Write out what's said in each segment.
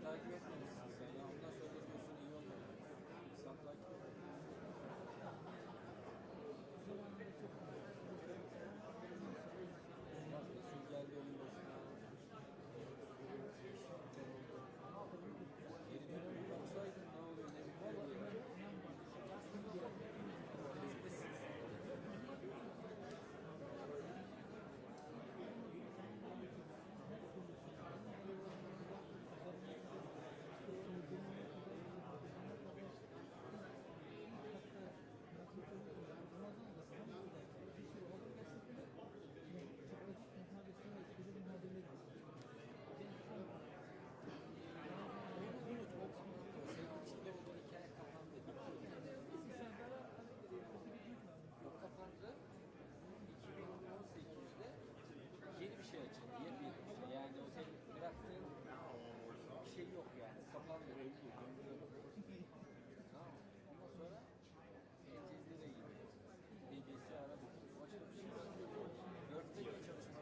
takip etmemişsin sen ya. Ondan sonra diyorsun iyi olmadı. İnsan takip etmiyor. Bak Resul geldi onun başına. Geri dönüp baksaydın ne oluyor ne bitiyor diye. Senin içinde olduğu hikaye kapandı. O kapandı. 2018'de yeni bir şey açıldı. Yeni bir şey. Yani o senin bıraktığın bir şey yok yani. Kapandı. Öldü. Tamam. Ondan sonra Ecezli'ne gidiyor. Ecezli aradı. Başka bir şey yok. 4'te bir çalışma.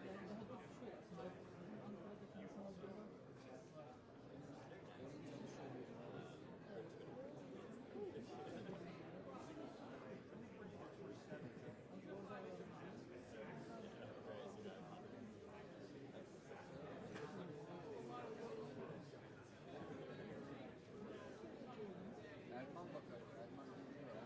Yani daha da şu aslında Ankara'daki insanlar Erman bakar. Erman bilmiyor.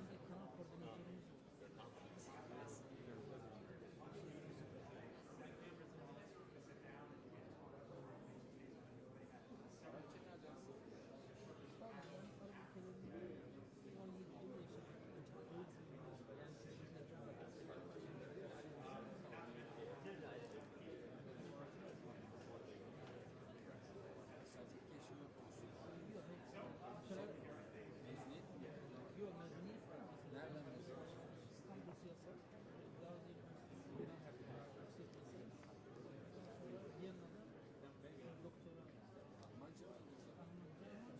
şimdi kanal koordinatörümüz Sertifikasyon yok. mezuniyet mi? Yok mezuniyet mi? Nereden mezun? İstanbul Siyasal Gazi Üniversitesi sonra Viyana'da doktora Almanca mı? Kaçıncı sınıfta?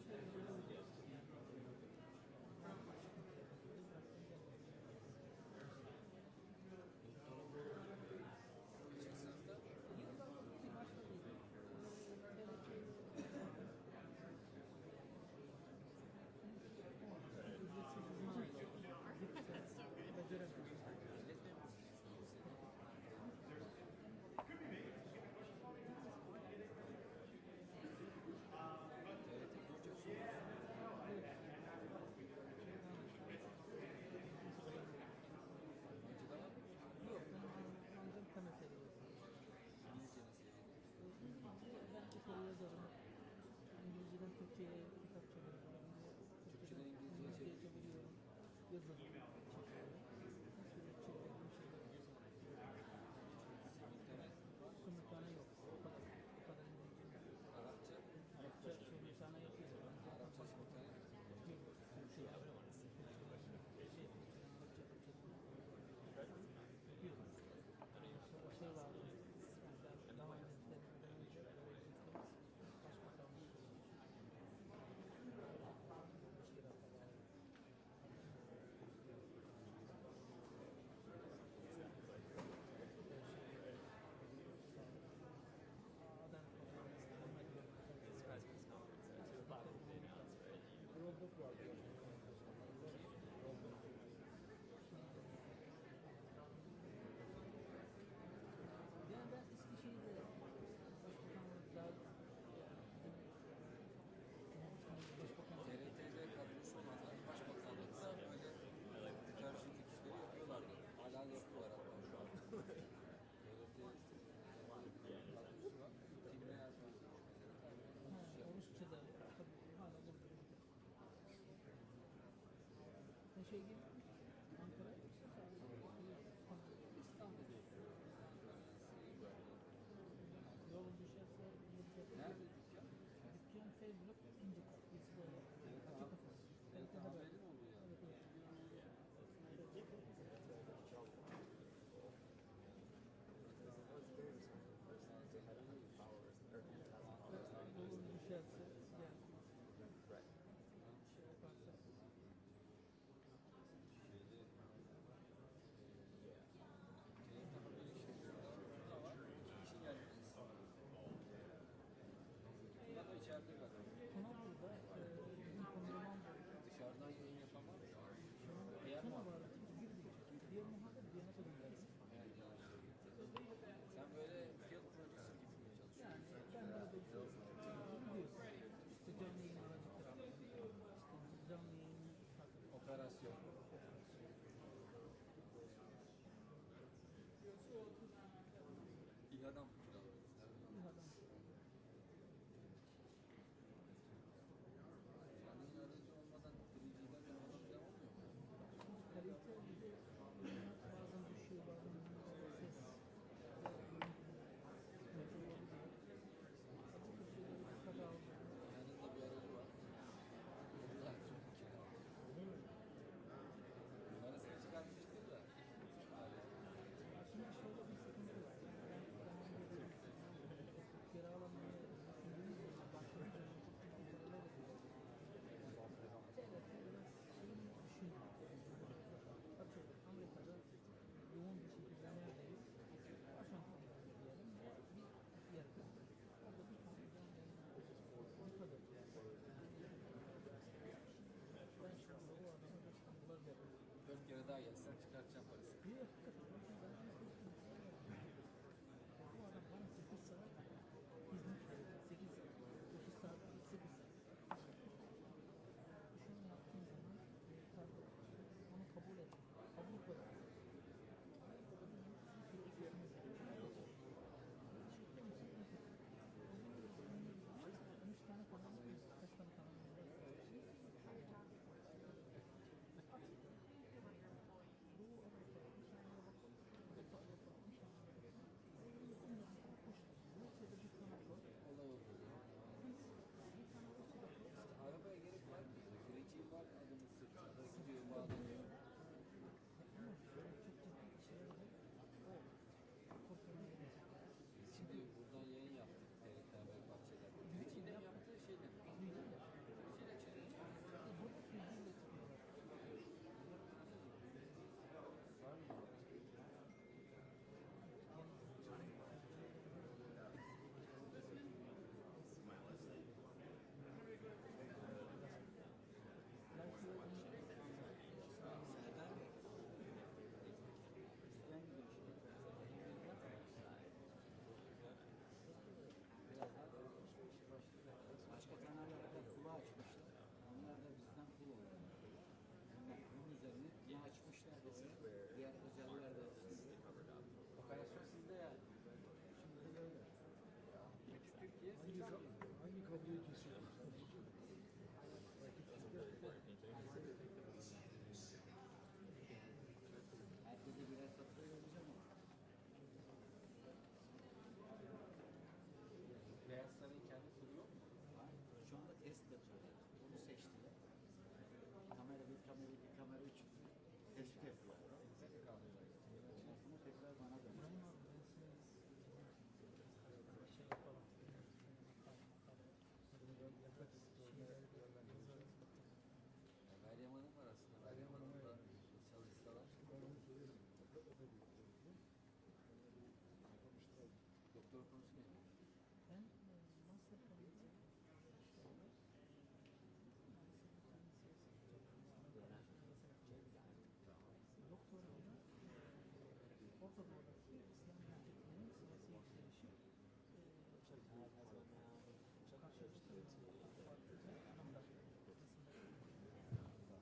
Yok, ancak temel seviyesi. İngilizce nasıl yani? Ben bir soru yazarım. İngilizceden Türkçe'ye kitap çeviriyorum. Türkçeden İngilizce'ye çeviriyorum. Yazarım. Çeviriyorum. Sürekli çevirdiğim şeyler yazarım. Simultane. Simultane yok. O kadar İngilizce. Arapça. Arapça simultane yapıyorum. Arapça simultane. Türkçe yapıyorum. Şey var. Daha önceden önce başbakanlığı Press conference, so 2 o'clock will be announced, right? Yani ben Eskişehir'de başbakanlıkta TRT'de kadrosu olanlar başbakanlıkta böyle tercihlik işleri yapıyorlardı. Hala yapıyorlar hatta şu an. TRT kadrosu var. Kimle yazmak? Rusça'da tabii hala burada. Ne şey gibi Ankara İstanbul. F blok ikinci kat. Biz böyle açık kafası. Kalitede böyle. Haberin oldu ya. Evet, evet. Doğru düşerse yani şey yaparsa Tuna da içeride galiba. Tuna burada bizim kameraman var. Dışarıdan yayın yapamam. Tuna var. Girdik. Diğer muhabbet diyene kadar gelsin. Yani sen böyle field producer gibi mi çalışıyorsun? Yani ben böyle biliyorsun. İşte canlı yayın aracı kiralamak. İşte canlı yayın Operasyon. İyi adam kiralıyoruz. bir adam. Yani yayın aracı olmadan 3D'den de falan olmuyor mu? Kalite bir de bazen düşüyor, bazen ses. Kaza oldu. Yanında bir aracı var. Allah numarasını çıkartmıştır da. Şimdi şöyle bir sıkıntı var. Yani ben zamanında dedim, kiralamaya düşündüğümüz zaman başladığı zaman çok ciddi paralar ödüyoruz. Evet, biraz şeyini düşündüm. Atıyorum, Amerika'da yoğun bir şekilde neredeyiz? Washington'da diyelim ve bir yerde. Orada bir tane canlı yayın yapacağız. Ne kadar? Ben şu anda o adama 5 dolar veriyorum. 4 kere daha gelsen çıkartacağım parasını. Bir hakikaten bu adam bana 8 saat hizmet veriyor. 8 saat, 9 saat, 8 saat. Şunu yaptığım zaman tabii onu kabul et. Kabul koy. Üç tane kanal var, kaç tane kanal var? Olay oldu. Arabaya gerek var mı? Greciği var adamın sırtında. Gidiyor bağlanıyor. Biz şimdi buradan yayın yaptık. TRT Haber Bahçe'den. Greciği de mi yaptı? Şeyle mi? Şeyle çekiyor. Var mı? Başka kanallarda kulağı açmışlar. Onlar da bizden kul oldu. Bunun üzerine yine açmışlar da oraya. Diğer özeller de Operasyon sizde yani. Şimdi böyle. Türkiye sıcak. Hangi kabloyu kesiyorsunuz? herkese birer fatura vereceğim ama. Beyaz Saray'ın kendi kulu yok mu? Şu anda test yapıyorlar. Onu seçtiler. Kamera 1, kamera 2, kamera 3 tespit yapıyorlar. Bunu tekrar bana dönüyor. Meryem Hanım var aslında. Meryem Hanım'la çalışsalar. Doktor konusu ne? Ben master kalite doktoramda Orta Doğu'daki İslam ülkelerinin siyasi yükselişi karşılaştırılıyor. Farklı adamlar arasında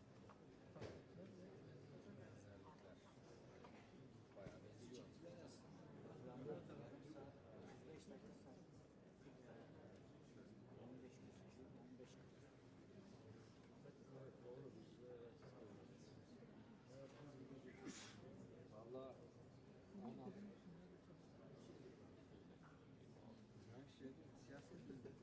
farklılıklar ve Benzerlikler. Bayağı benziyor. Yarım saat, 5 dakika saat. 15 gün, 15 gün. Valla ama ben şey siyaset bildim.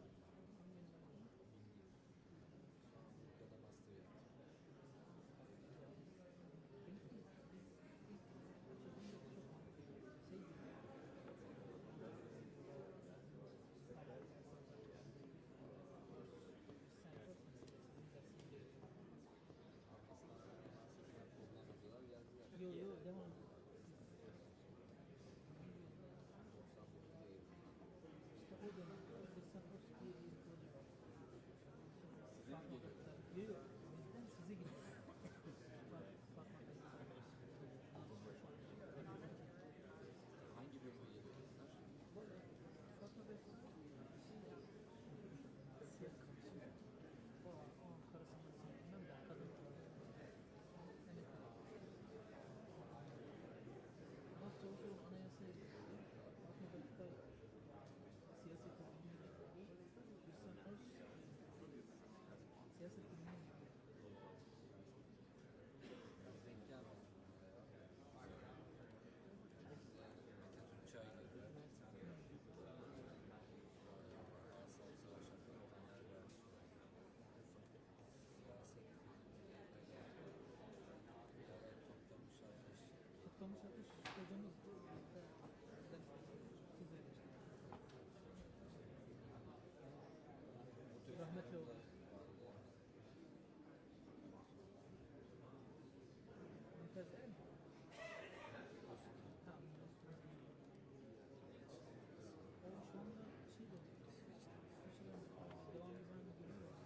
kilometre oldu. Montaj değil mi? Tamam. O şu anda şey de İsviçre'den devamlı ben görüyorum.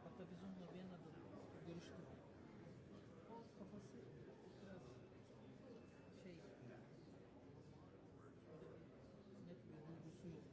Hatta biz onunla Viyana'da görüştük. O kafası biraz şey net bir duygusu yok.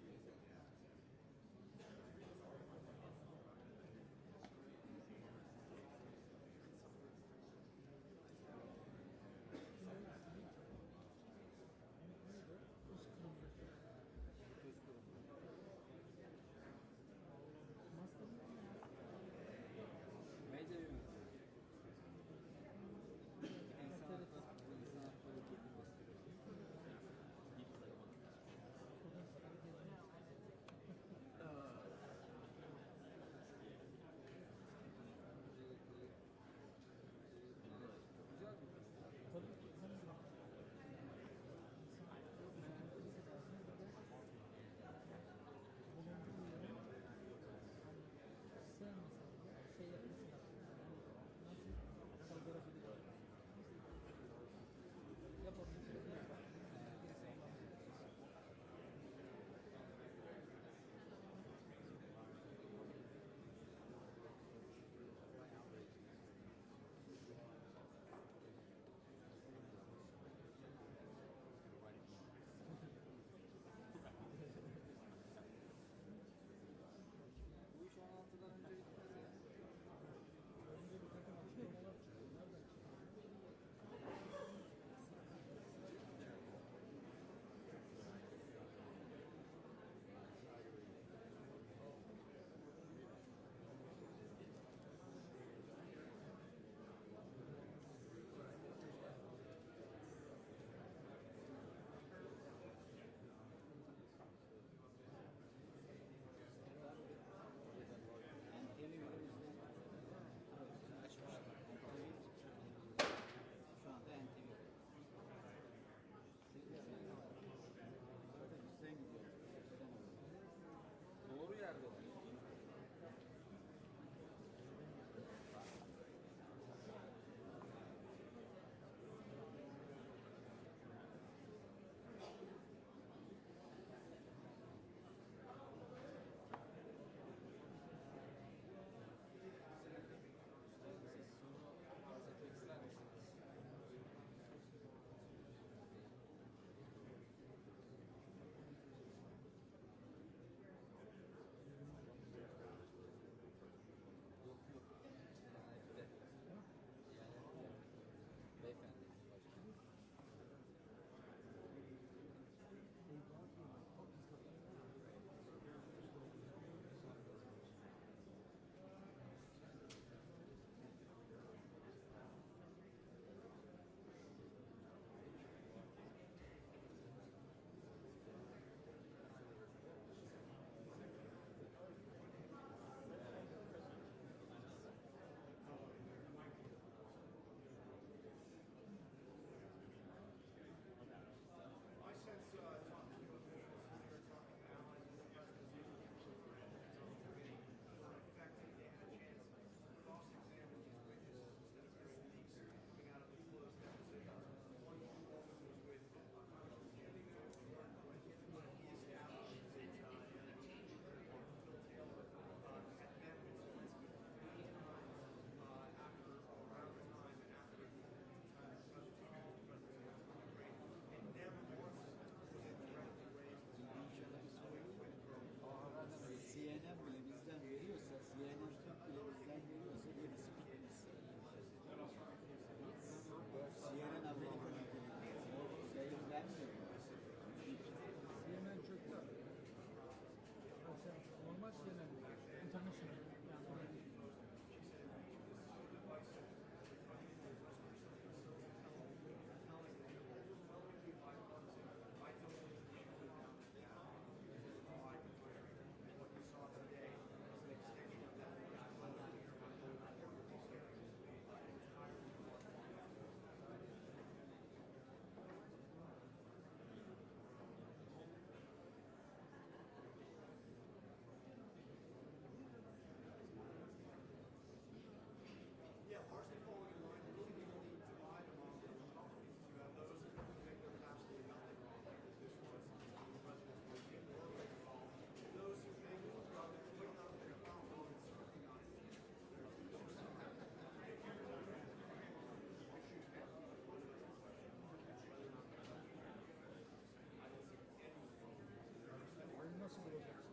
nasıl bulacaksın?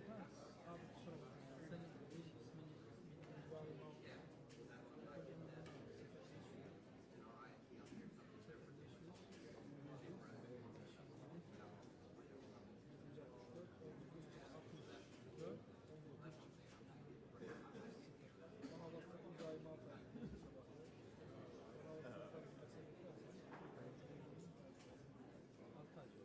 Ha, abi kusura bakma ya. Senin ismini bağlama. Bana WhatsApp daima atar. Bana WhatsApp'tan bir mesaj atarsan Antalya.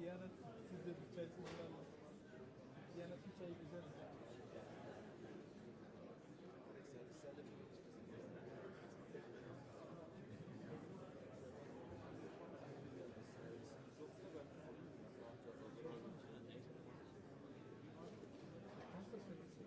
Diyanet sizde bir personellerle. Diyanet'in çayı güzel. Servislerle mi Hasta servisi.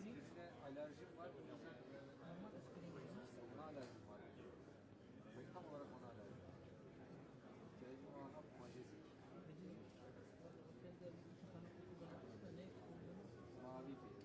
aspirin alerjim var. O yüzden Normal aspirin yediğimiz. ona alerjim var. Tam olarak ona alerjim var. İhtiyacım olan majezik. Otelde iki tane kutu bıraktık da ne kullanıyor? Mavi bir.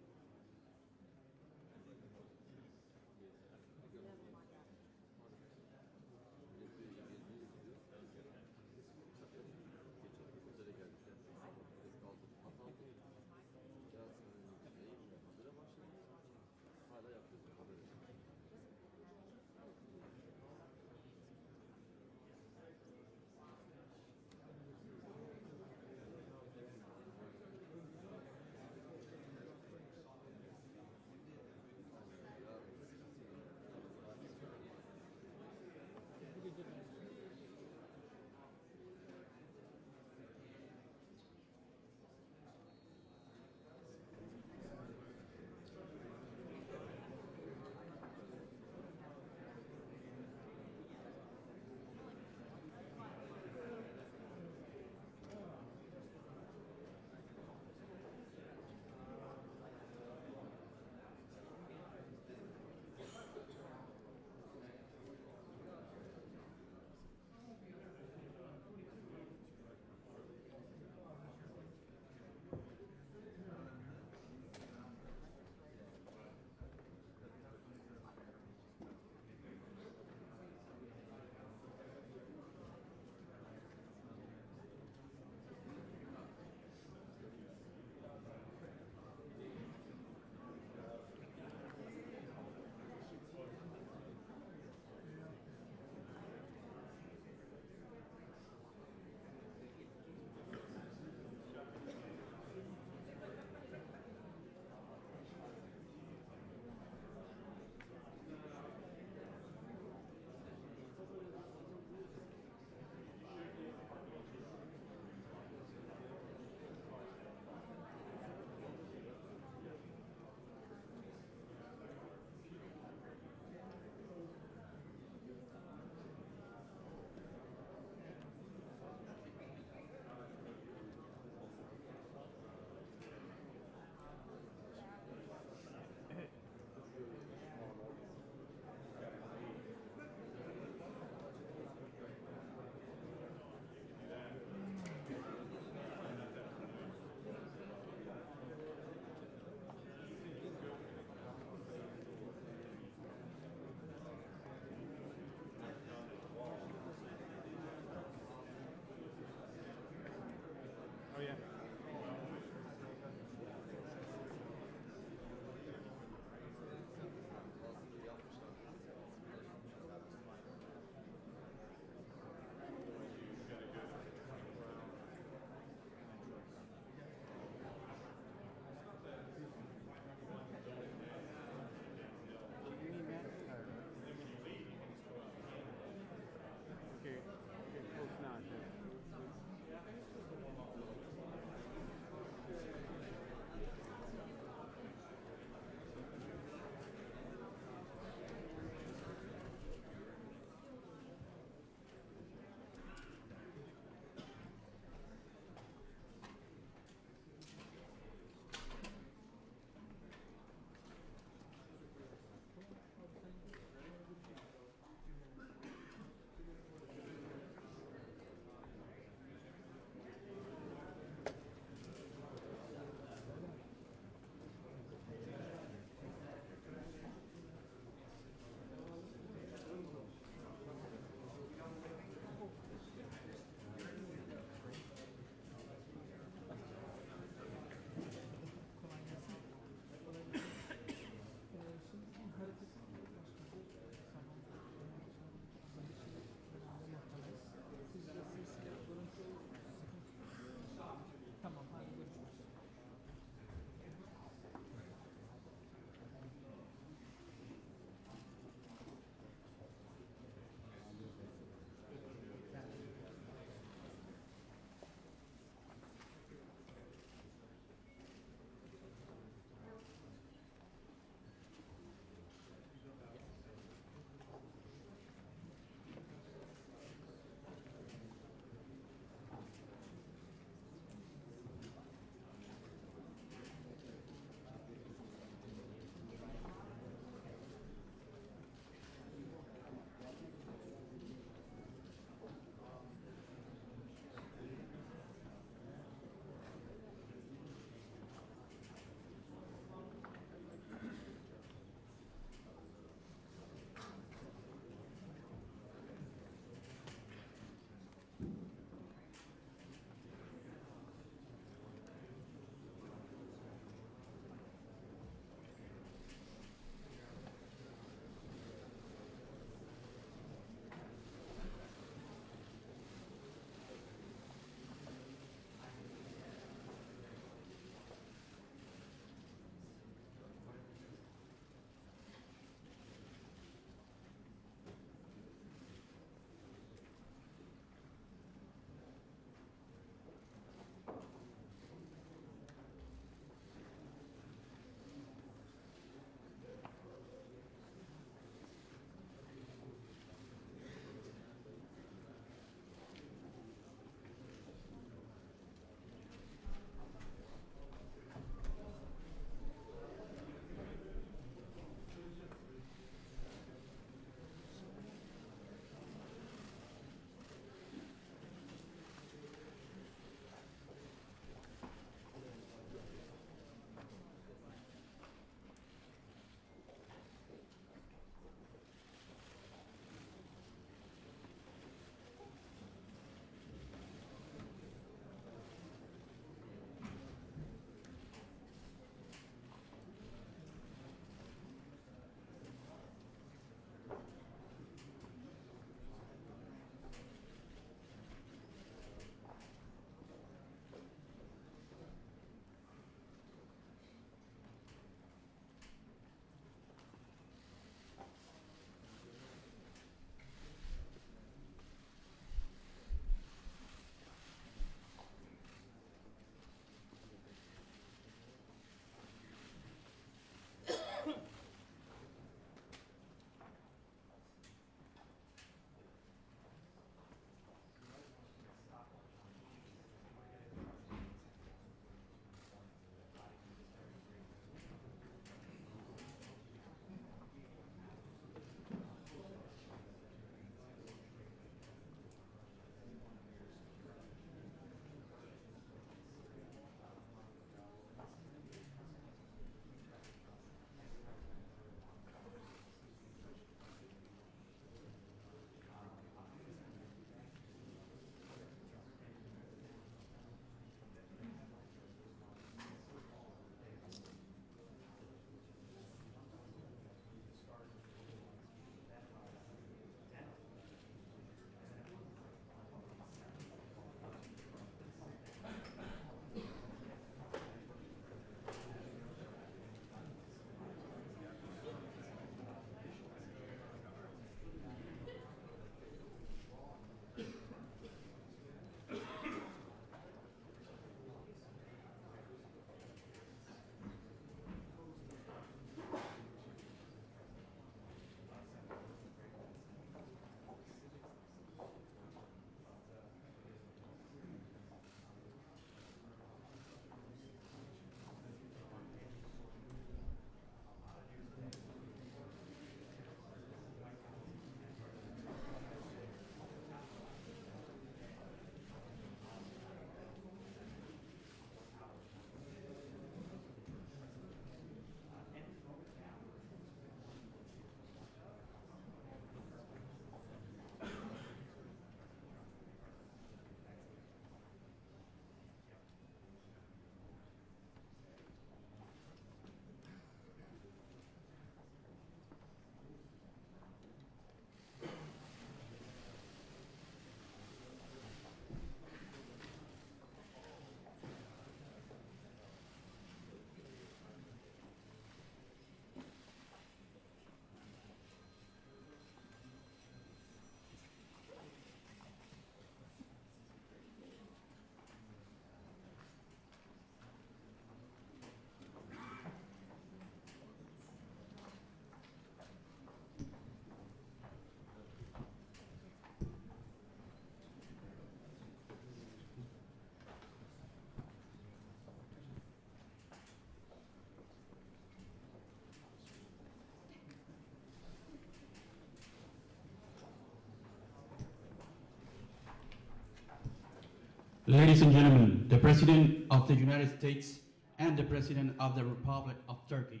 Ladies and gentlemen, the President of the United States and the President of the Republic of Turkey.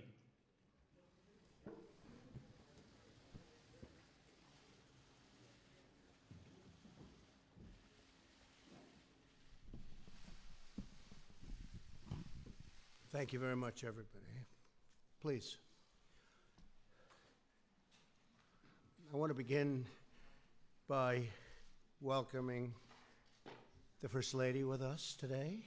Thank you very much, everybody. Please. I want to begin by welcoming the First Lady with us today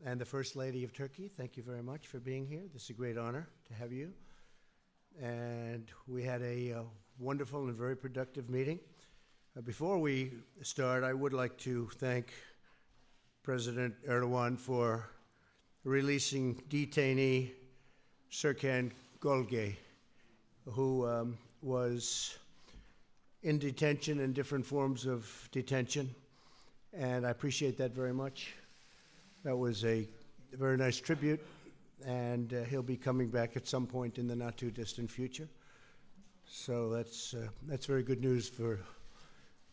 and the First Lady of Turkey. Thank you very much for being here. This is a great honor to have you. And we had a wonderful and very productive meeting. Before we start, I would like to thank President Erdogan for releasing detainee Serkan Golge, who was in detention in different forms of detention, and I appreciate that very much. That was a very nice tribute, and he'll be coming back at some point in the not-too-distant future. So that's very good news for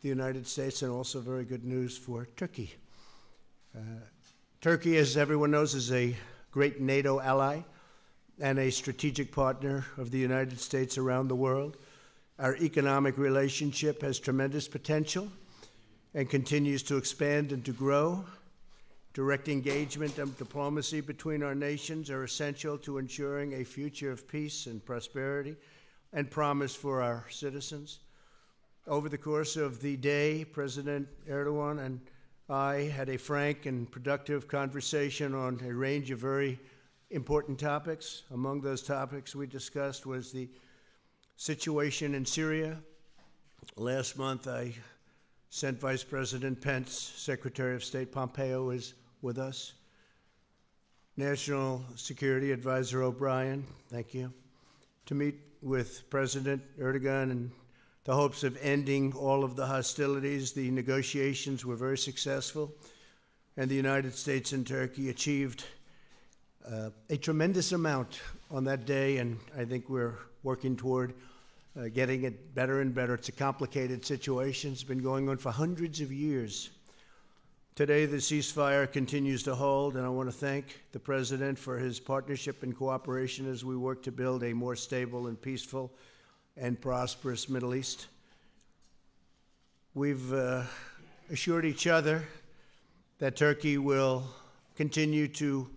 the United States and also very good news for Turkey. Turkey, as everyone knows, is a great NATO ally and a strategic partner of the United States around the world. Our economic relationship has tremendous potential and continues to expand and to grow. Direct engagement and diplomacy between our nations are essential to ensuring a future of peace and prosperity and promise for our citizens. Over the course of the day, President Erdogan and I had a frank and productive conversation on a range of very important topics. Among those topics we discussed was the situation in Syria. Last month, I sent Vice President Pence, Secretary of State Pompeo is with us, National Security Advisor O'Brien, thank you, to meet with President Erdogan in the hopes of ending all of the hostilities. The negotiations were very successful, and the United States and Turkey achieved a tremendous amount on that day, and I think we're working toward getting it better and better. It's a complicated situation. It's been going on for hundreds of years. Today, the ceasefire continues to hold, and I want to thank the President for his partnership and cooperation as we work to build a more stable and peaceful and prosperous Middle East. We've assured each other that Turkey will continue to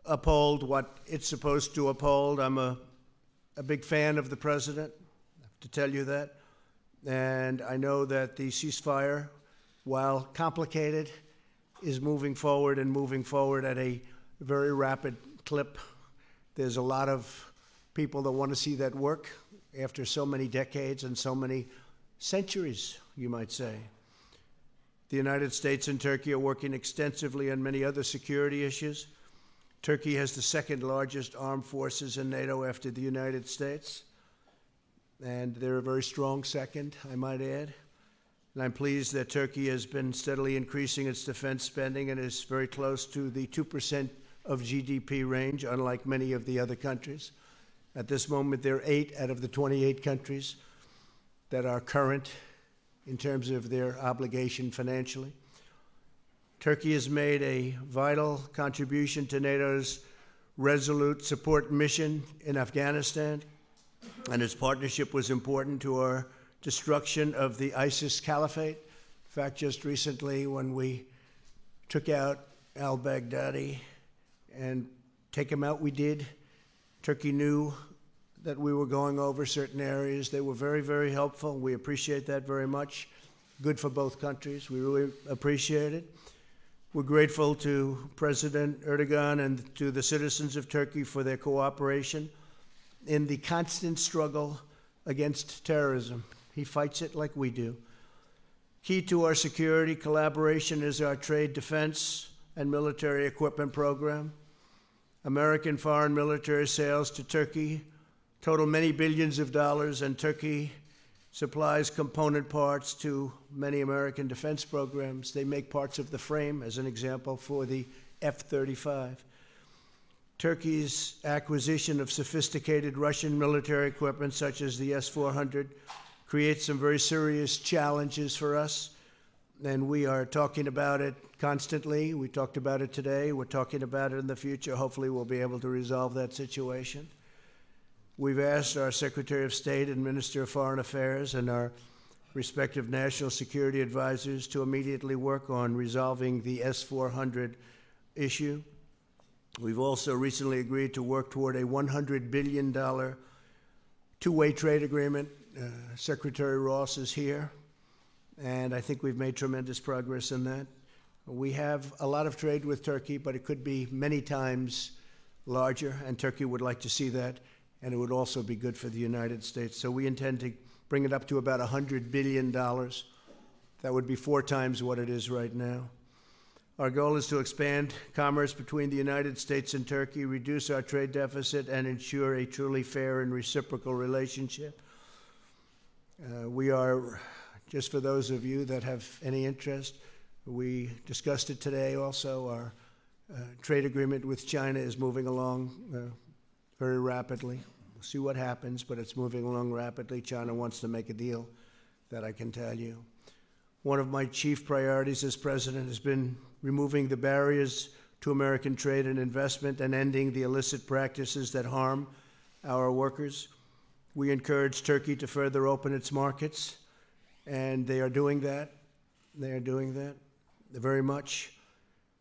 uphold what it's supposed to uphold. I'm a big fan of the President, I have to tell you that. And I know that the ceasefire, while complicated, is moving forward at a very rapid clip. There's a lot of people that want to see that work after so many decades and so many centuries, you might say. The United States and Turkey are working extensively on many other security issues. Turkey has the second largest armed forces in NATO after the United States, and they're a very strong second, I might add. And I'm pleased that Turkey has been steadily increasing its defense spending and is very close to the 2% of GDP range, unlike many of the other countries. At this moment, there are 8 out of the 28 countries that are current in terms of their obligation financially. Turkey has made a vital contribution to NATO's resolute support mission in Afghanistan, and its partnership was important to our destruction of the ISIS caliphate. In fact, just recently when we took out al-Baghdadi and take him out, we did. Turkey knew that we were going over certain areas. They were very, very helpful. We appreciate that very much. Good for both countries. We really appreciate it. We're grateful to President Erdogan and to the citizens of Turkey for their cooperation in the constant struggle against terrorism. He fights it like we do. Key to our security collaboration is our trade defense and military equipment program. American foreign military sales to Turkey total many billions of dollars, and Turkey supplies component parts to many American defense programs. They make parts of the frame, as an example, for the F-35. Turkey's acquisition of sophisticated Russian military equipment, such as the S-400, creates some very serious challenges for us, and we are talking about it constantly. We talked about it today. We're talking about it in the future. Hopefully we'll be able to resolve that situation. We've asked our Secretary of State and Minister of Foreign Affairs and our respective national security advisors to immediately work on resolving the S-400 issue. We've also recently agreed to work toward a $100 billion two-way trade agreement. Secretary Ross is here, and I think we've made tremendous progress in that. We have a lot of trade with Turkey, but it could be many times larger, and Turkey would like to see that, and it would also be good for the United States. So we intend to bring it up to about $100 billion. That would be 4 times what it is right now. Our goal is to expand commerce between the United States and Turkey, reduce our trade deficit, and ensure a truly fair and reciprocal relationship. We are, just for those of you that have any interest, we discussed it today also. Our trade agreement with China is moving along very rapidly. We'll see what happens, but it's moving along rapidly. China wants to make a deal, that I can tell you. One of my chief priorities as president has been removing the barriers to American trade and investment and ending the illicit practices that harm our workers. We encourage Turkey to further open its markets, and they are doing that. They are doing that very much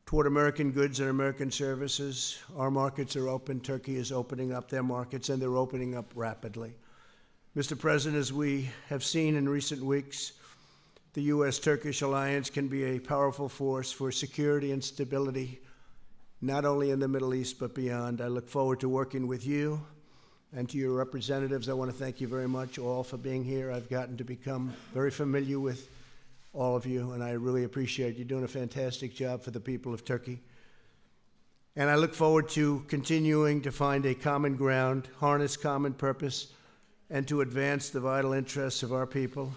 toward American goods and American services. Our markets are open. Turkey is opening up their markets, and they're opening up rapidly. Mr. President, as we have seen in recent weeks, the U.S.-Turkish alliance can be a powerful force for security and stability, not only in the Middle East, but beyond. I look forward to working with you and to your representatives. I want to thank you very much all for being here. I've gotten to become very familiar with all of you, and I really appreciate you doing a fantastic job for the people of Turkey. And I look forward to continuing to find a common ground, harness common purpose, and to advance the vital interests of our people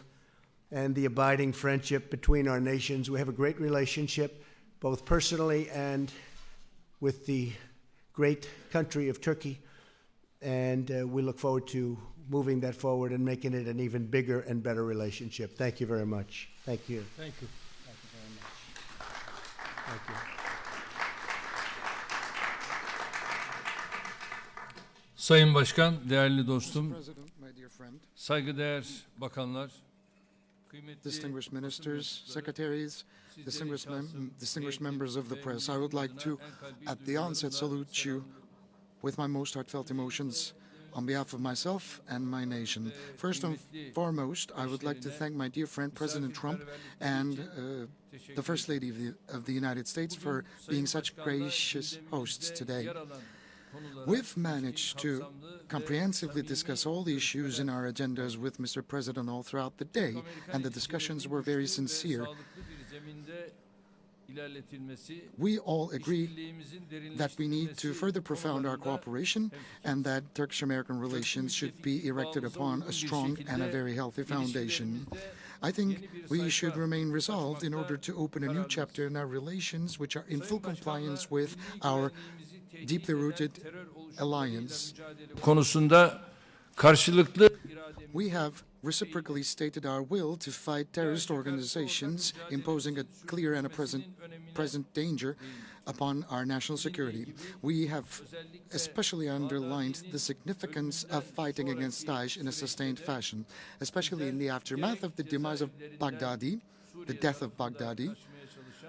and the abiding friendship between our nations. We have a great relationship, both personally and with the great country of Turkey, and we look forward to moving that forward and making it an even bigger and better relationship. Thank you very much. Thank you. Thank you. Thank you very much. Thank you. Sayın Başkan, değerli dostum, President, my dear friend, saygıdeğer bakanlar, kıymetli distinguished ministers, secretaries, distinguished members of the press, I would like to, at the onset, salute you with my most heartfelt emotions on behalf of myself and my nation. First and foremost, I would like to thank my dear friend President Trump and the First Lady of the United States for being such gracious hosts today. We've managed to comprehensively discuss all the issues in our agendas with Mr. President all throughout the day, and the discussions were very sincere. We all agree that we need to further profound our cooperation and that Turkish-American relations should be erected upon a strong and a very healthy foundation. I think we should remain resolved in order to open a new chapter in our relations which are in full compliance with our deeply rooted alliance. konusunda karşılıklı We have reciprocally stated our will to fight terrorist organizations, imposing a clear and a present danger upon our national security. We have especially underlined the significance of fighting against Daesh in a sustained fashion, especially in the aftermath of the demise of Baghdadi, the death of Baghdadi.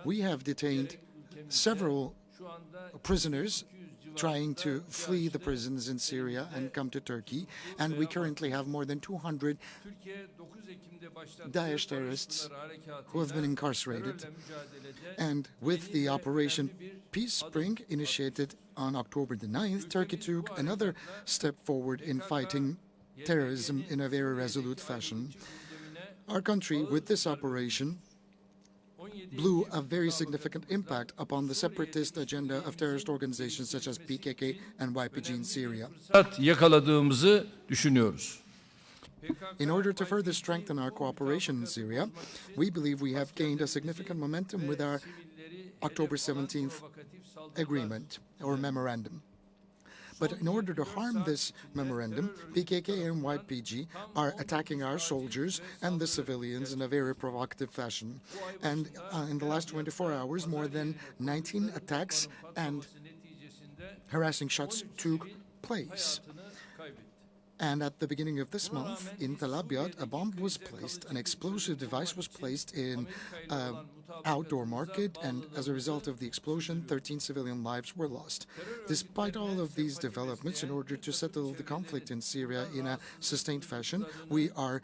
We have detained several prisoners trying to flee the prisons in Syria and come to Turkey, and we currently have more than 200 Daesh terrorists who have been incarcerated. And with the Operation Peace Spring initiated on October the 9th, Turkey took another step forward in fighting terrorism in a very resolute fashion. Our country, with this operation, blew a very significant impact upon the separatist agenda of terrorist organizations such as PKK and YPG in Syria. yakaladığımızı düşünüyoruz. In order to further strengthen our cooperation in Syria, we believe we have gained a significant momentum with our October 17th agreement or memorandum. But in order to harm this memorandum, PKK and YPG are attacking our soldiers and the civilians in a very provocative fashion. And in the last 24 hours, more than 19 attacks and harassing shots took place. And at the beginning of this month, in Tel Abyad, a bomb was placed, an explosive device was placed in an outdoor market, and as a result of the explosion, 13 civilian lives were lost. Despite all of these developments, in order to settle the conflict in Syria in a sustained fashion, we are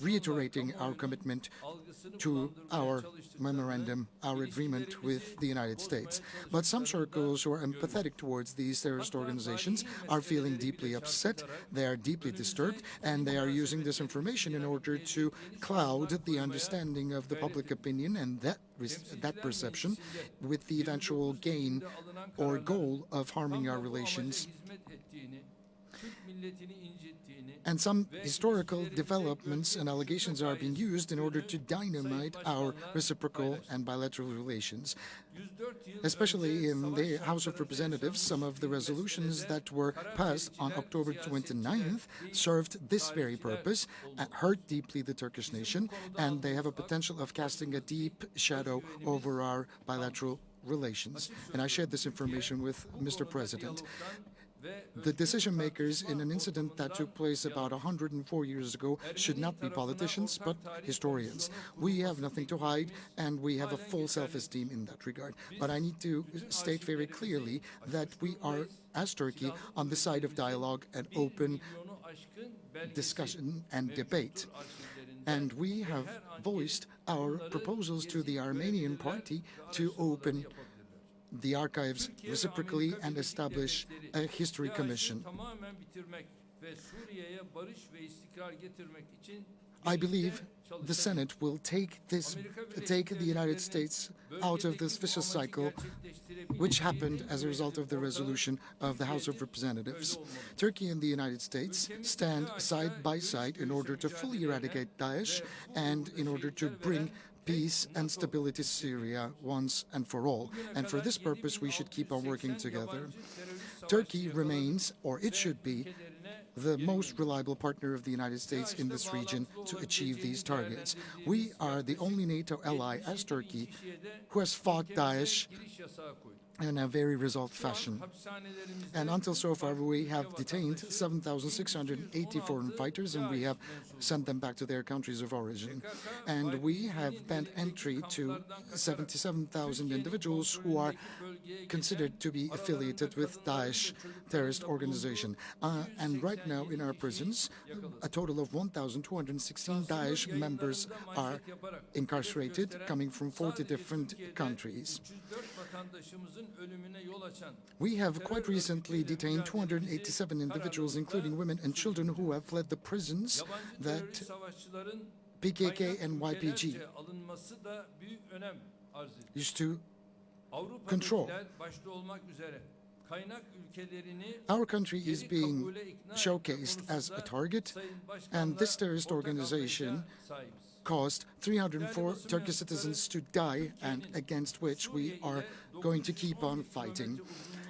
reiterating our commitment to our memorandum, our agreement with the United States. But some circles who are empathetic towards these terrorist organizations are feeling deeply upset, they are deeply disturbed, and they are using this information in order to cloud the understanding of the public opinion and that perception with the eventual gain or goal of harming our relations. And some historical developments and allegations are being used in order to dynamite our reciprocal and bilateral relations. Especially in the House of Representatives, some of the resolutions that were passed on October 29th served this very purpose, hurt deeply the Turkish nation, and they have a potential of casting a deep shadow over our bilateral relations. And I shared this information with Mr. President. The decision makers in an incident that took place about 104 years ago should not be politicians, but historians. We have nothing to hide, and we have a full self-esteem in that regard. But I need to state very clearly that we are, as Turkey, on the side of dialogue and open discussion and debate. And we have voiced our proposals to the Armenian party to open the archives reciprocally and establish a history commission. I believe the Senate will take the United States out of this vicious cycle, which happened as a result of the resolution of the House of Representatives. Turkey and the United States stand side by side in order to fully eradicate Daesh and in order to bring peace and stability to Syria once and for all. And for this purpose, we should keep on working together. Turkey remains, or it should be, the most reliable partner of the United States in this region to achieve these targets. We are the only NATO ally, as Turkey, who has fought Daesh in a very resolved fashion. And until so far, we have detained 7,680 foreign fighters, and we have sent them back to their countries of origin. And we have banned entry to 77,000 individuals who are considered to be affiliated with Daesh terrorist organization. And right now in our prisons, a total of 1,216 Daesh members are incarcerated, coming from 40 different countries. We have quite recently detained 287 individuals, including women and children, who have fled the prisons that PKK and YPG used to control. Our country is being showcased as a target, and this terrorist organization caused 304 Turkish citizens to die, and against which we are going to keep on fighting.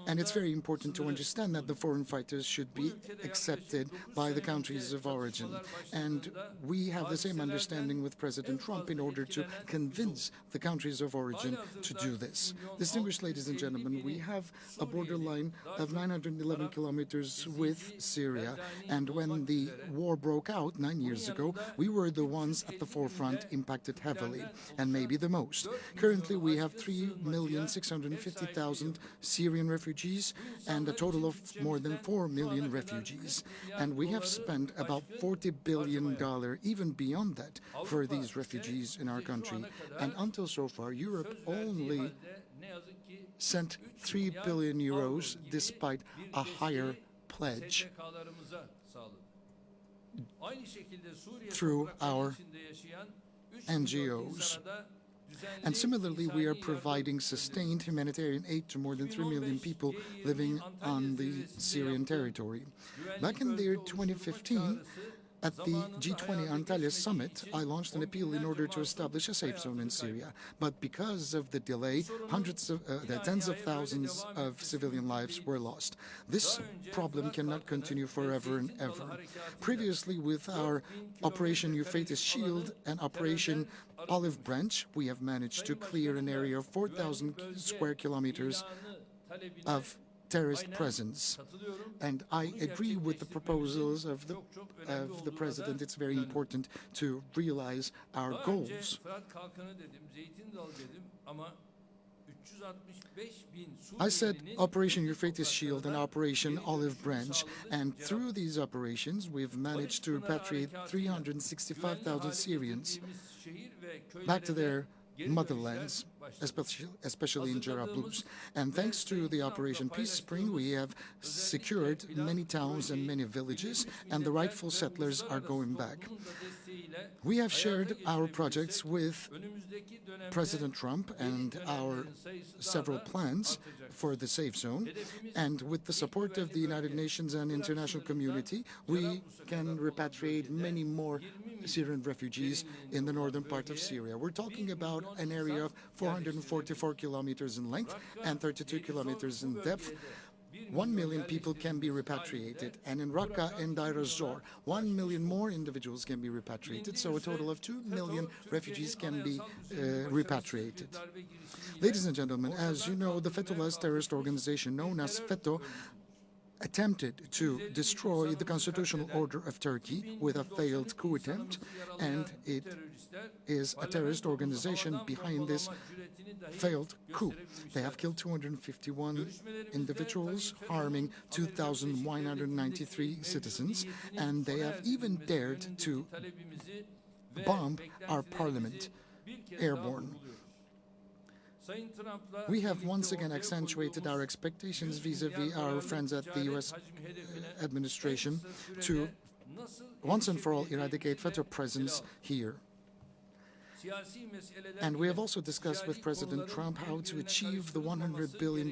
And it's very important to understand that the foreign fighters should be accepted by the countries of origin. And we have the same understanding with President Trump in order to convince the countries of origin to do this. Distinguished ladies and gentlemen, we have a borderline of 911 kilometers with Syria. And when the war broke out 9 years ago, we were the ones at the forefront impacted heavily, and maybe the most. Currently, we have 3,650,000 Syrian refugees and a total of more than 4 million refugees. And we have spent about $40 billion, even beyond that, for these refugees in our country. And until so far, Europe only sent 3 billion euros despite a higher pledge through our NGOs. And similarly, we are providing sustained humanitarian aid to more than 3 million people living on the Syrian territory. Back in the year 2015, At the G20 Antalya summit, I launched an appeal in order to establish a safe zone in Syria. But because of the delay, tens of thousands of civilian lives were lost. This problem cannot continue forever and ever. Previously, with our Operation Euphrates Shield and Operation Olive Branch, we have managed to clear an area of 4,000 square kilometers of terrorist presence. And I agree with the proposals of the president. It's very important to realize our goals. I said Operation Euphrates Shield and Operation Olive Branch, and through these operations, we've managed to repatriate 365,000 Syrians back to their motherlands, especially in Jarablus. And thanks to the Operation Peace Spring, we have secured many towns and many villages, and the rightful settlers are going back. We have shared our projects with President Trump and our several plans for the safe zone, and with the support of the United Nations and international community, we can repatriate many more Syrian refugees in the northern part of Syria. We're talking about an area of 444 kilometers in length and 32 kilometers in depth. 1 million people can be repatriated, and in Raqqa and Deir ez-Zor, 1 million more individuals can be repatriated, so a total of 2 million refugees can be repatriated. Ladies and gentlemen, as you know, the Fethullah's terrorist organization known as FETÖ attempted to destroy the constitutional order of Turkey with a failed coup attempt, and it is a terrorist organization behind this failed coup. They have killed 251 individuals, harming 2,193 citizens, and they have even dared to bomb our parliament airborne. We have once again accentuated our expectations vis-à-vis our friends at the U.S. administration to once and for all eradicate FETÖ presence here. And we have also discussed with President Trump how to achieve the $100 billion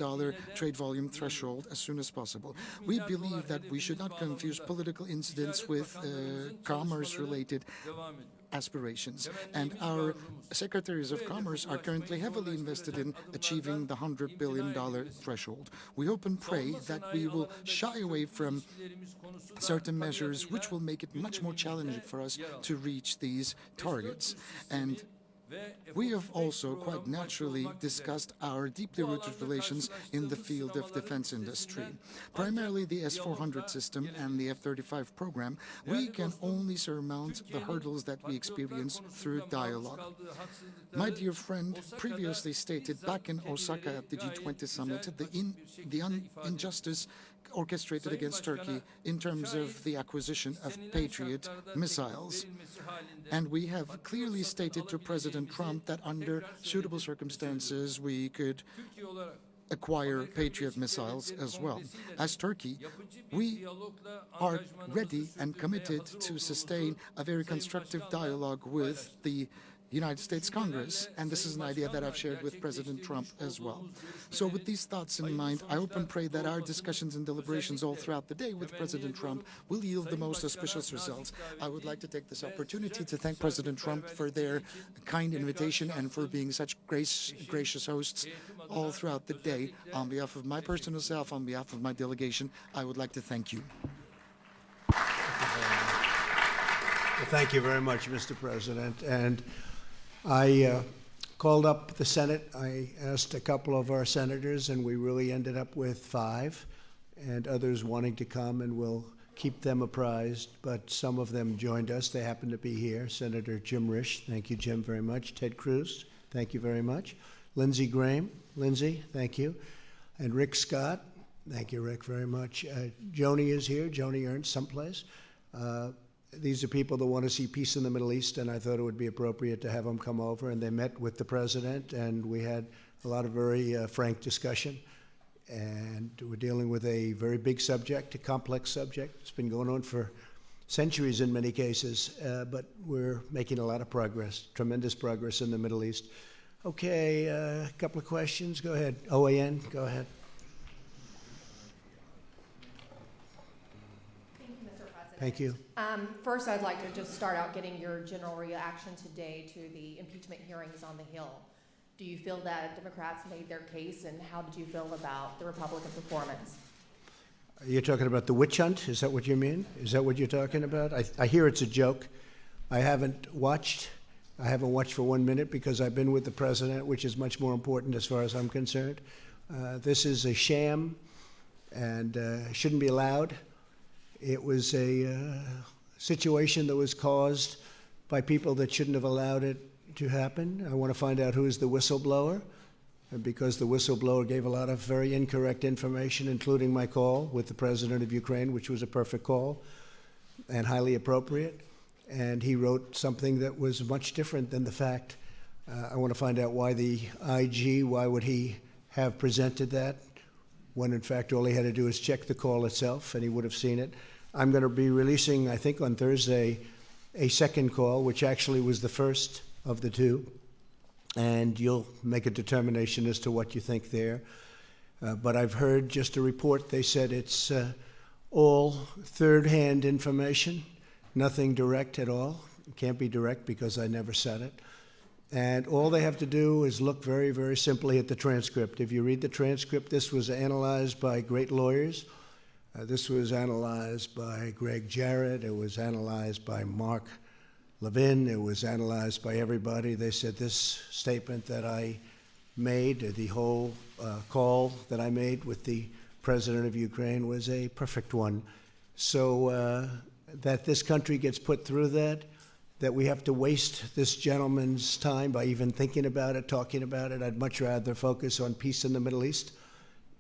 trade volume threshold as soon as possible. We believe that we should not confuse political incidents with commerce-related aspirations. And our secretaries of commerce are currently heavily invested in achieving the $100 billion threshold. We hope and pray that we will shy away from certain measures which will make it much more challenging for us to reach these targets. And we have also quite naturally discussed our deeply rooted relations in the field of defense industry. Primarily the S-400 system and the F-35 program, we can only surmount the hurdles that we experience through dialogue. My dear friend previously stated back in Osaka at the G20 summit the injustice orchestrated against Turkey in terms of the acquisition of Patriot missiles. And we have clearly stated to President Trump that under suitable circumstances we could acquire Patriot missiles as well. As Turkey, we are ready and committed to sustain a very constructive dialogue with the United States Congress, and this is an idea that I've shared with President Trump as well. So with these thoughts in mind, I hope and pray that our discussions and deliberations all throughout the day with President Trump will yield the most auspicious results. I would like to take this opportunity to thank President Trump for their kind invitation and for being such gracious hosts all throughout the day. On behalf of my personal self, on behalf of my delegation, I would like to thank you. Well, thank you very much, Mr. President. And I called up the Senate. I asked a couple of our senators, and we really ended up with 5, and others wanting to come, and we'll keep them apprised. But some of them joined us. They happen to be here. Senator Jim Risch, thank you, Jim, very much. Ted Cruz, thank you very much. Lindsey Graham, Lindsey, thank you. And Rick Scott, thank you, Rick, very much. Joni is here, Joni Ernst, someplace. These are people that want to see peace in the Middle East, and I thought it would be appropriate to have them come over. And they met with the president, and we had a lot of very frank discussion. And we're dealing with a very big subject, a complex subject. It's been going on for centuries in many cases, but we're making a lot of progress, tremendous progress in the Middle East. Okay, a couple of questions. Go ahead. OAN, go ahead. Thank you, Mr. President. Thank you. First, I'd like to just start out getting your general reaction today to the impeachment hearings on the Hill. Do you feel that Democrats made their case, and how did you feel about the Republican performance? You're talking about the witch hunt? Is that what you mean? Is that what you're talking about? I hear it's a joke. I haven't watched for 1 minute because I've been with the president, which is much more important as far as I'm concerned. This is a sham and shouldn't be allowed. It was a situation that was caused by people that shouldn't have allowed it to happen. I want to find out who is the whistleblower, because the whistleblower gave a lot of very incorrect information, including my call with the president of Ukraine, which was a perfect call and highly appropriate. And he wrote something that was much different than the fact. I want to find out why the IG, why would he have presented that when in fact all he had to do is check the call itself and he would have seen it. I'm going to be releasing, I think on Thursday, a second call, which actually was the first of the two, and you'll make a determination as to what you think there. But I've heard just a report. They said it's all third-hand information, nothing direct at all. It can't be direct because I never said it. And all they have to do is look very, very simply at the transcript. If you read the transcript, this was analyzed by great lawyers. This was analyzed by Greg Jarrett. It was analyzed by Mark Levin. It was analyzed by everybody. They said this statement that I made, the whole call that I made with the president of Ukraine was a perfect one. So that this country gets put through that we have to waste this gentleman's time by even thinking about it, talking about it. I'd much rather focus on peace in the Middle East.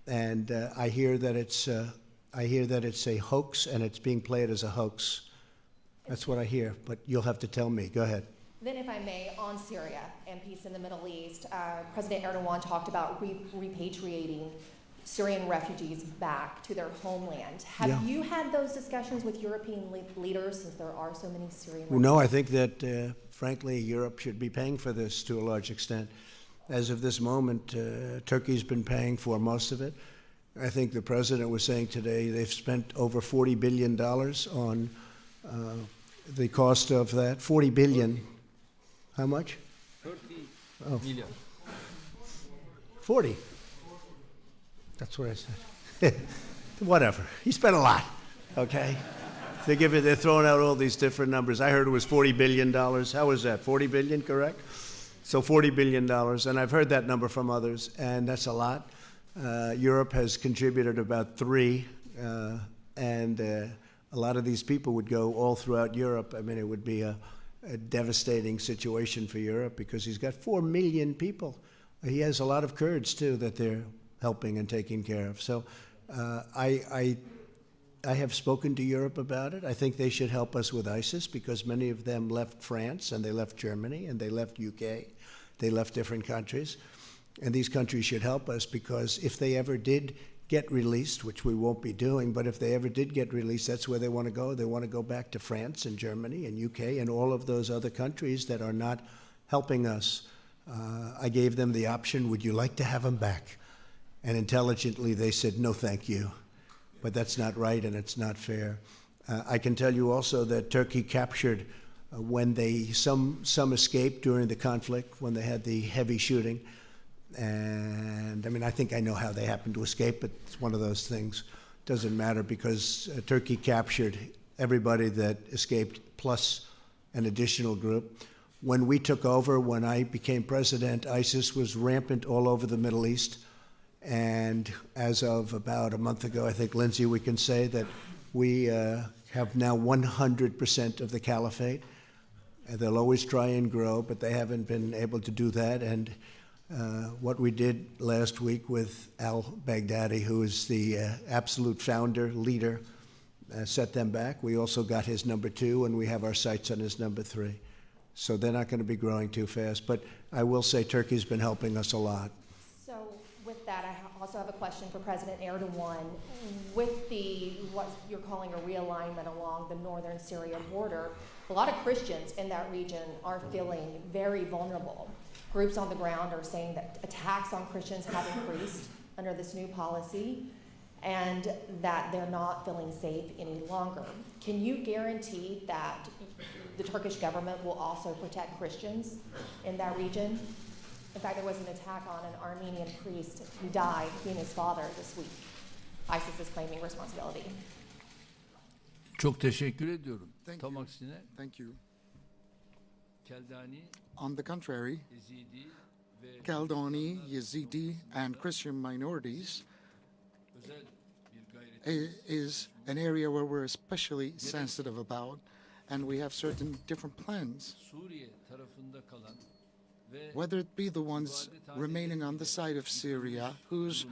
And I hear that it's a hoax, and it's being played as a hoax. That's what I hear, but you'll have to tell me. Go ahead. Then, if I may, on Syria and peace in the Middle East, President Erdogan talked about repatriating Syrian refugees back to their homeland. Have you had those discussions with European leaders, since there are so many Syrian refugees? No, I think that, frankly, Europe should be paying for this to a large extent. As of this moment, Turkey's been paying for most of it. I think the president was saying today they've spent over $40 billion on the cost of that. 40 billion. How much? 30 Oh. million. 40. That's what I said. Whatever. He spent a lot. Okay. They're throwing out all these different numbers. I heard it was $40 billion. How was that? 40 billion, correct? So $40 billion. And I've heard that number from others, and that's a lot. Europe has contributed about 3, and a lot of these people would go all throughout Europe. I mean, it would be a devastating situation for Europe because he's got 4 million people. He has a lot of Kurds, too, that they're helping and taking care of. So I have spoken to Europe about it. I think they should help us with ISIS because many of them left France, and they left Germany, and they left UK. They left different countries. And these countries should help us because if they ever did get released, which we won't be doing, but if they ever did get released, that's where they want to go. They want to go back to France and Germany and UK and all of those other countries that are not helping us. I gave them the option, would you like to have them back? And intelligently they said, no, thank you. But that's not right and it's not fair. I can tell you also that Turkey captured when some escaped during the conflict, when they had the heavy shooting. And I mean, I think I know how they happened to escape, but it's one of those things. Doesn't matter because Turkey captured everybody that escaped plus an additional group. When we took over, when I became president, ISIS was rampant all over the Middle East. And as of about a month ago, I think, Lindsay, we can say that we have now 100% of the caliphate. And they'll always try and grow, but they haven't been able to do that. And what we did last week with al-Baghdadi, who is the absolute founder, leader, set them back. We also got his number 2, and we have our sights on his number 3. So they're not going to be growing too fast. But I will say Turkey's been helping us a lot. So with that, I also have a question for President Erdogan. With what you're calling a realignment along the northern Syria border, a lot of Christians in that region are feeling very vulnerable. Groups on the ground are saying that attacks on Christians have increased under this new policy. and that they're not feeling safe any longer. Can you guarantee that the Turkish government will also protect Christians in that region? In fact, there was an attack on an Armenian priest who died, he and his father, this week. ISIS is claiming responsibility. Çok teşekkür ediyorum. Thank Tam you. aksine Thank you. Keldani, On the contrary, Yezidi ve Kaldani, Yazidi, and Christian minorities özel bir gayret is an area where we're especially sensitive about, and we have certain different plans. Suriye tarafında kalan ve Whether it be the ones remaining on the side of Syria, whose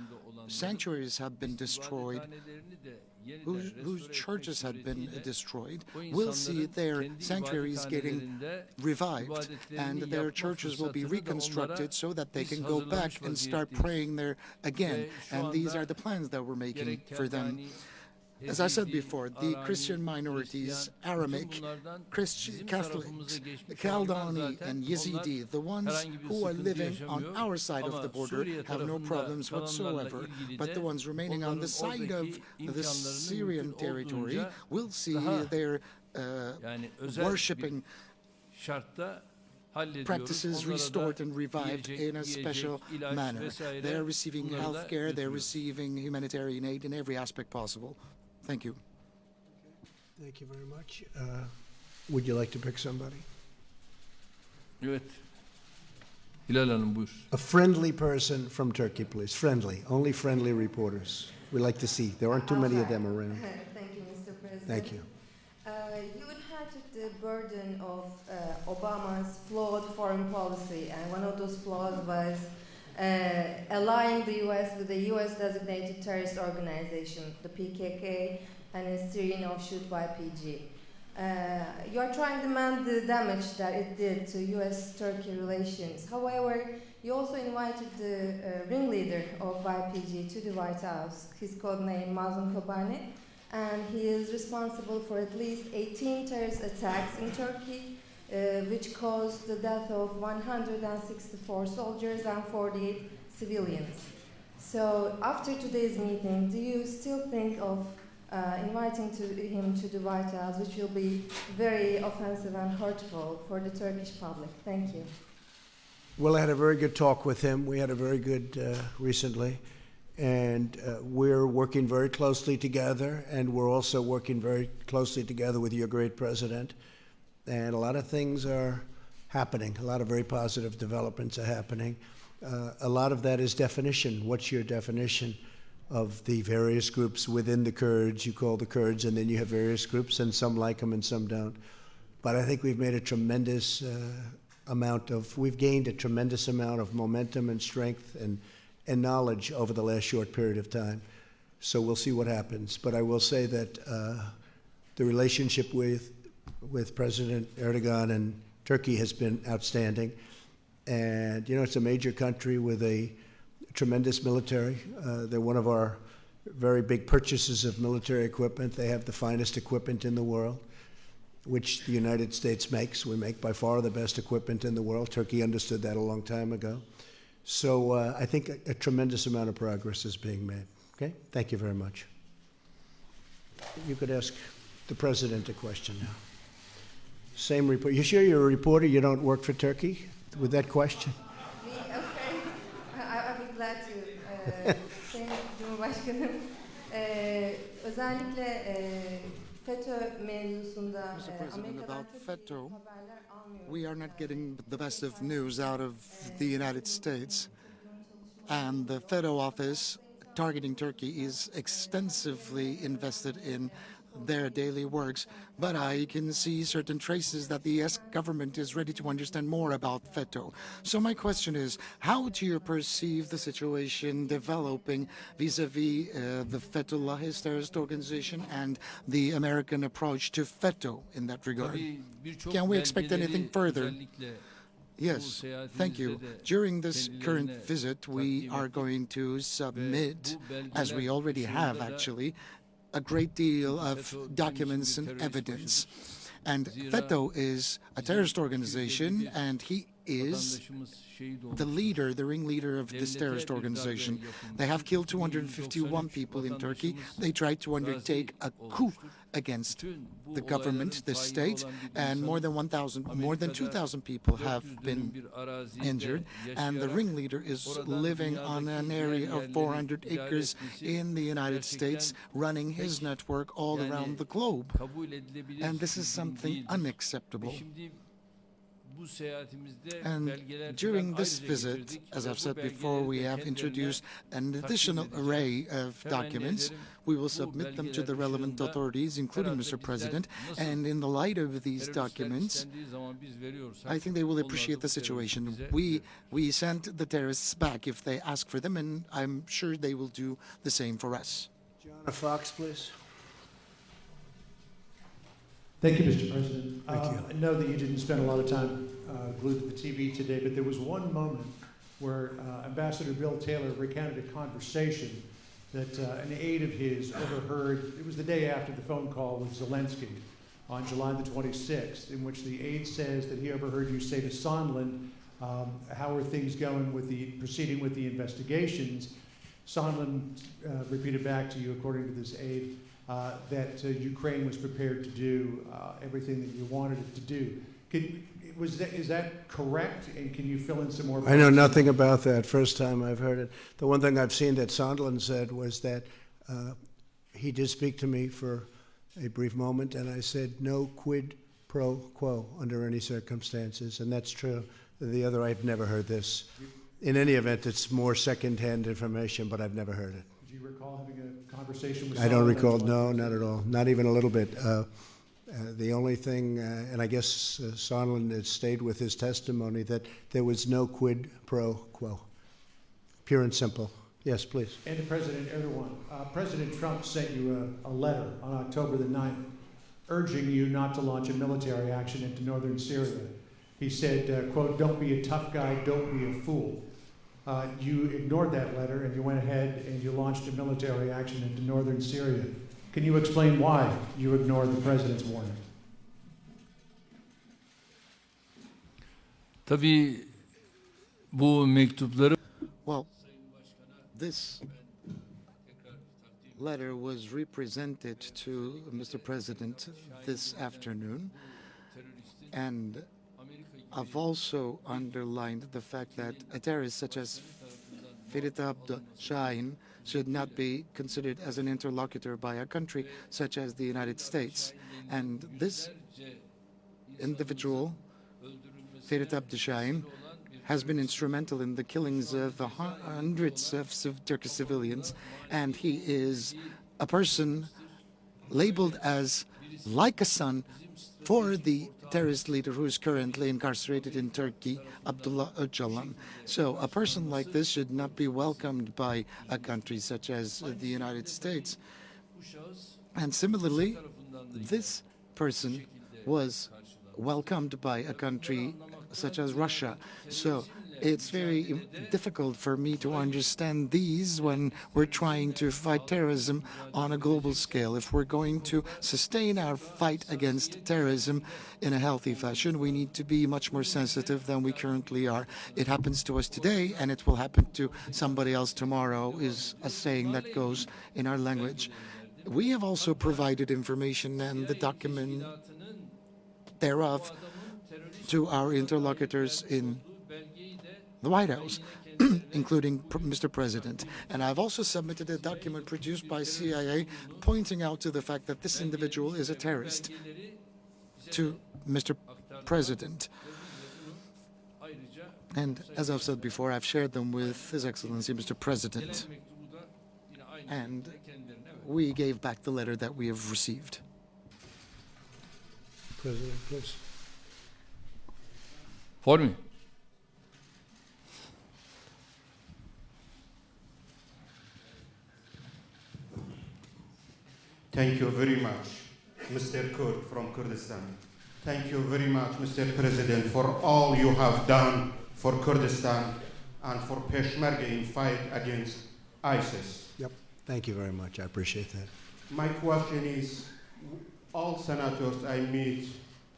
sanctuaries have been destroyed, ibadethanelerini de yeniden whose restore churches had been etmek destroyed, suretiyle we'll see insanların their kendi sanctuaries getting ibadethanelerinde revived, ibadetlerini and their yapma churches will be fırsatını da reconstructed onlara so that they biz can go back hazırlamış and start vaziyetteyiz. praying there again. Ve şu And these anda are the plans that we're making gerek for them. Keldani, As I said Yazidi, before, the Arami, Christian minorities, Hristiyan, Aramaic, bütün bunlardan Christian, bizim Catholics, tarafımıza geçmiş Kaldani, olanlar zaten and Yazidi, the ones herhangi bir who are sıkıntı living on yaşamıyor. our side of Ama the border Suriye have no tarafında problems kalanlarla whatsoever. ilgili But de the ones remaining on the onların side of oradaki the imkanlarını Syrian mümkün territory olduğunca will see daha their yani özel worshipping bir şartta hallediyoruz. practices Onlara da restored and revived yiyecek, in a special ilaç manner. vesaire They're receiving bunları da health care, they're götürüyoruz. receiving humanitarian aid in every aspect possible. Thank you. Thank you very much. Would you like to pick somebody? Evet. Hilal Hanım buyur. A friendly person from Turkey, please. Friendly. Only friendly reporters. We like to see. There aren't too many of them around. Thank you, Mr. President. Thank you. You inherited the burden of Obama's flawed foreign policy, and one of those flaws was allying the U.S. with the U.S.-designated terrorist organization, the PKK, and its Syrian offshoot YPG. You are trying to mend the damage that it did to U.S.-Turkey relations. However, you also invited the ringleader of YPG to the White House. His codename Mazlum Kobani, and he is responsible for at least 18 terrorist attacks in Turkey, which caused the death of 164 soldiers and 48 civilians. So, after today's meeting, do you still think of inviting him to the White House, which will be very offensive and hurtful for the Turkish public? Thank you. Well, I had a very good talk with him. We had a very good recently. And we're working very closely together, and we're also working very closely together with your great president. And a lot of things are happening. A lot of very positive developments are happening. A lot of that is definition. What's your definition of the various groups within the Kurds? You call the Kurds, and then you have various groups, and some like them and some don't. But I think we've made a tremendous we've gained a tremendous amount of momentum and strength and knowledge over the last short period of time. So we'll see what happens. But I will say that the relationship with President Erdogan and Turkey has been outstanding. And, you know, it's a major country with a tremendous military. They're one of our very big purchases of military equipment. They have the finest equipment in the world, which the United States makes. We make by far the best equipment in the world. Turkey understood that a long time ago. So I think a tremendous amount of progress is being made. Okay? Thank you very much. You could ask the president a question now. Same report. You sure you're a reporter? You don't work for Turkey with that question? Me? Okay. I'll be glad to. Sayın Cumhurbaşkanım, özellikle FETÖ mevzusunda Mr. President, Amerika'dan about çok FETÖ, iyi haberler almıyoruz. we are not getting the best of news out of the United States. And the FETÖ office targeting Turkey is extensively invested in their daily works. But I can see certain traces that the US government is ready to understand more about FETÖ. So my question is, how do you perceive the situation developing vis-a-vis the Fethullahist terrorist organization and the American approach to FETÖ in that regard? Can we expect anything further? Yes, thank you. During this current visit, we are going to submit, as we already have actually, a great deal of documents and evidence. And FETÖ is a terrorist organization, and is vatandaşımız şehit olmuş. the leader, the ringleader of this terrorist organization. They have killed 251 people in Turkey. They tried to undertake a coup against the government, the state, and more than 2,000 people have been injured. And the ringleader is living on an area of 400 acres in the United States, running his network all around the globe. And this is something unacceptable. And during this visit, as I've said before, we have introduced an additional array of documents. We will submit them to the relevant authorities, including Mr. President, and in the light of these documents, I think they will appreciate the situation. We send the terrorists back if they ask for them, and I'm sure they will do the same for us. John Fox, please. Thank you, Mr. President. Thank you. I know that you didn't spend a lot of time glued to the TV today, but there was one moment where Ambassador Bill Taylor recounted a conversation that an aide of his overheard. It was the day after the phone call with Zelensky on July the 26th, in which the aide says that he overheard you say to Sondland, how are things going with proceeding with the investigations? Sondland repeated back to you, according to this aide, that Ukraine was prepared to do everything that you wanted it to do. Is that correct? And can you fill in some more? I know nothing about that. First time I've heard it. The one thing I've seen that Sondland said was that he did speak to me for a brief moment, and I said no quid pro quo under any circumstances, and that's true. The other, I've never heard this. In any event, it's more second-hand information, but I've never heard it. Do you recall having a conversation with Sondland? I don't recall. No, not at all. Not even a little bit. The only thing, and I guess Sondland had stayed with his testimony, that there was no quid pro quo. Pure and simple. Yes, please. And to President Erdogan, President Trump sent you a letter on October the 9th urging you not to launch a military action into northern Syria. He said, quote, don't be a tough guy, don't be a fool. You ignored that letter and you went ahead and you launched a military action into northern Syria. Can you explain why you ignored the president's warning? Tabii bu mektupları Well, this letter was represented to Mr. President this afternoon, and I've also underlined the fact that a terrorist such as Ferit Abdul-Shahin should not be considered as an interlocutor by a country such as the United States. And this individual, Ferit Abdul-Shahin, has been instrumental in the killings of hundreds of Turkish civilians, and he is a person labeled as like a son for the terrorist leader who is currently incarcerated in Turkey, Abdullah Öcalan. So a person like this should not be welcomed by a country such as the United States. And similarly, this person was welcomed by a country such as Russia. So it's very difficult for me to understand these when we're trying to fight terrorism on a global scale. If we're going to sustain our fight against terrorism in a healthy fashion, we need to be much more sensitive than we currently are. It happens to us today, and it will happen to somebody else tomorrow, is a saying that goes in our language. We have also provided information and the document thereof to our interlocutors in the White House, including Mr. President. And I've also submitted a document produced by CIA pointing out to the fact that this individual is a terrorist to Mr. President. And as I've said before, I've shared them with His Excellency Mr. President. And we gave back the letter that we have received. President, please. For me. Thank you very much, Mr. Kurd from Kurdistan. Thank you very much, Mr. President, for all you have done for Kurdistan and for Peshmerga in fight against ISIS. Yep. Thank you very much. I appreciate that. My question is, all senators I meet,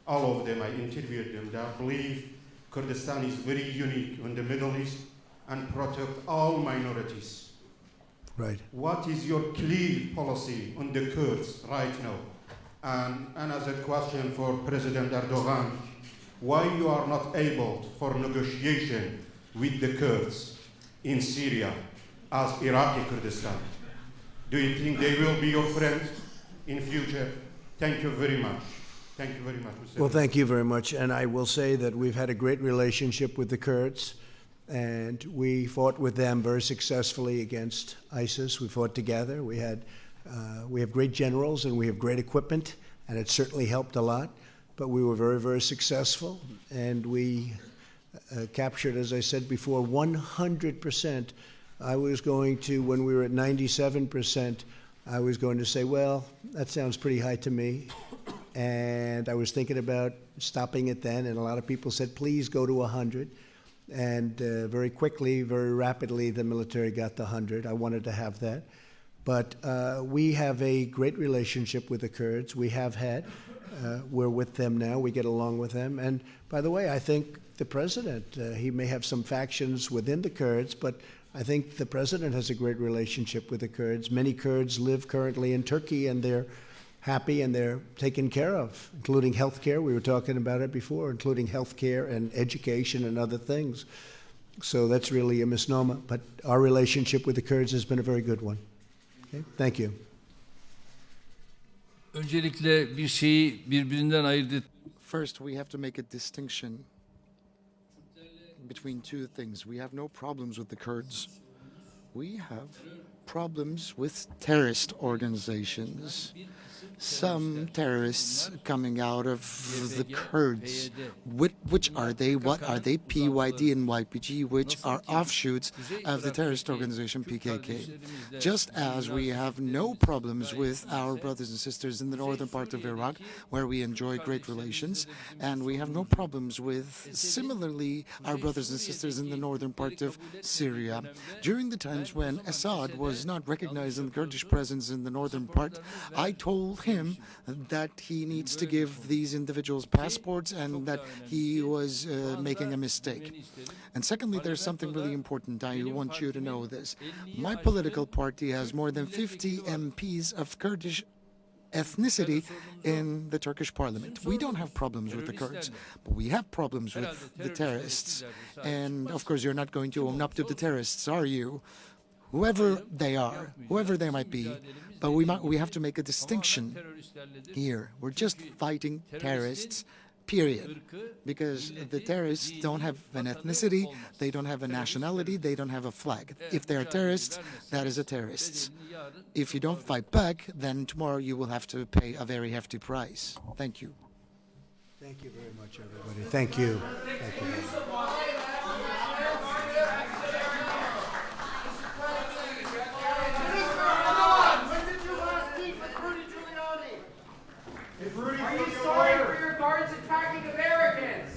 all of them, I interviewed them, they believe Kurdistan is very unique in the Middle East and protect all minorities. Right. What is your clear policy on the Kurds right now? And another question for President Erdogan, why you are not able for negotiation with the Kurds in Syria as Iraqi Kurdistan? Do you think they will be your friends in future? Thank you very much. Thank you very much, Mr. Well, thank you very much. And I will say that we've had a great relationship with the Kurds, and we fought with them very successfully against ISIS. We fought together. We have great generals and we have great equipment, and it certainly helped a lot. But we were very, very successful, and we captured, as I said before, 100%. I was going to, when we were at 97%, I was going to say, well, that sounds pretty high to me. And I was thinking about stopping it then, and a lot of people said, please go to 100. And very quickly, very rapidly, the military got the 100. I wanted to have that. But we have a great relationship with the Kurds. We have had. We're with them now. We get along with them. And by the way, I think the president, he may have some factions within the Kurds, but I think the president has a great relationship with the Kurds. Many Kurds live currently in Turkey, and they're happy and they're taken care of, including health care. We were talking about it before, including health care and education and other things. So that's really a misnomer. But our relationship with the Kurds has been a very good one. Okay? Thank you. Öncelikle bir şeyi birbirinden ayırt First, we have to make a distinction between two things. We have no problems with the Kurds. We have problems with terrorist organizations. Some terrorists coming out of the Kurds. Which are they? What are they? PYD and YPG, which are offshoots of the terrorist organization PKK. Just as we have no problems with our brothers and sisters in the northern part of Iraq, where we enjoy great relations, and we have no problems with, similarly, our brothers and sisters in the northern part of Syria. During the times when Assad was not recognizing the Kurdish presence in the northern part, I told him that he needs to give these individuals passports and that he was making a mistake. And secondly, there's something really important. I want you to know this. My political party has more than 50 MPs of Kurdish ethnicity in the Turkish parliament. We don't have problems with the Kurds, but we have problems with the terrorists. And of course, you're not going to own up to the terrorists, are you? Whoever they are, whoever they might be, but we have to make a distinction here. We're just fighting terrorists, period. Because the terrorists don't have an ethnicity, they don't have a nationality, they don't have a flag. If they are terrorists, that is a terrorist. If you don't fight back, then tomorrow you will have to pay a very hefty price. Thank you. Thank you very much, everybody. Thank you. Thank you. Are you sorry for your guards attacking Americans?